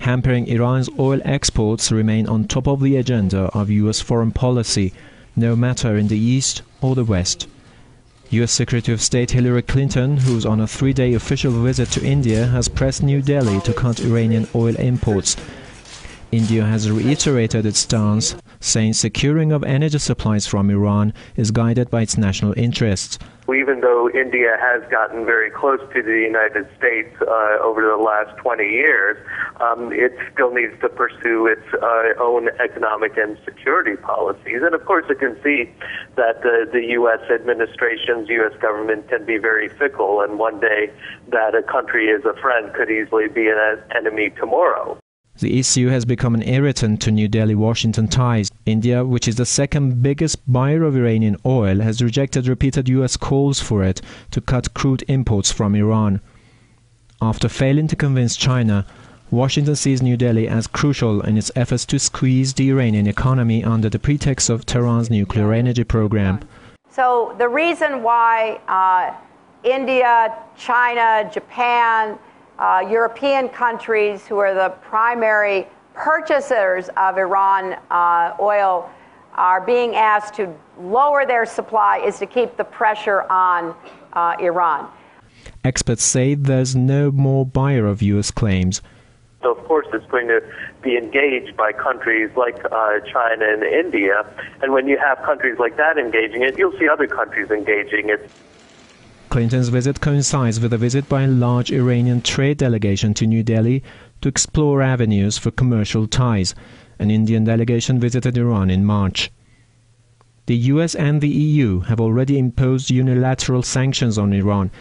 hampering Iran's oil exports remain on top of the agenda of US foreign policy, no matter in the East or the West. US Secretary of State Hilary Clinton, who's on a 3-day official visit to India, has pressed New Delhi to cut Iranian oil imports. India has reiterated its stance, saying securing of energy supplies from Iran is guided by its national interests. Even though India has gotten very close to the United States over the last 20 years, it still needs to pursue its own economic and security policies. And of course, it can see that the U.S. administration's U.S. government can be very fickle, and one day that a country is a friend could easily be an enemy tomorrow. The issue has become an irritant to New Delhi-Washington ties. India, which is the second biggest buyer of Iranian oil, has rejected repeated US calls for it to cut crude imports from Iran. After failing to convince China, Washington sees New Delhi as crucial in its efforts to squeeze the Iranian economy under the pretext of Tehran's nuclear energy program. So the reason why India, China, Japan, European countries who are the primary purchasers of Iran oil are being asked to lower their supply is to keep the pressure on Iran. Experts say there's no more buyer of US claims. So of course it's going to be engaged by countries like China and India, and when you have countries like that engaging it, you'll see other countries engaging it. Clinton's visit coincides with a visit by a large Iranian trade delegation to New Delhi to explore avenues for commercial ties. An Indian delegation visited Iran in March. The US and the EU have already imposed unilateral sanctions on Iran.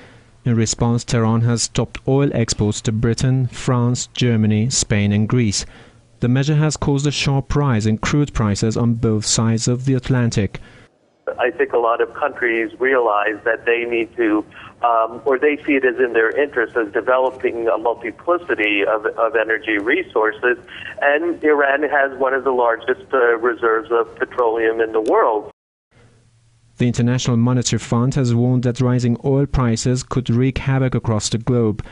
In response, Tehran has stopped oil exports to Britain, France, Germany, Spain and Greece. The measure has caused a sharp rise in crude prices on both sides of the Atlantic. I think a lot of countries realize that they need to, or they see it as in their interest as developing a multiplicity of energy resources, and Iran has one of the largest reserves of petroleum in the world. The International Monetary Fund has warned that rising oil prices could wreak havoc across the globe.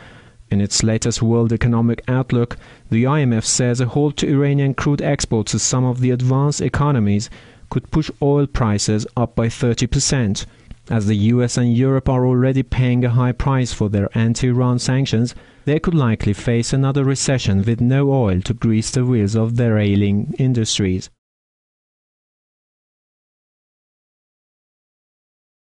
In its latest World Economic Outlook, the IMF says a halt to Iranian crude exports to some of the advanced economies could push oil prices up by 30%. As the US and Europe are already paying a high price for their anti-Iran sanctions, they could likely face another recession with no oil to grease the wheels of their ailing industries.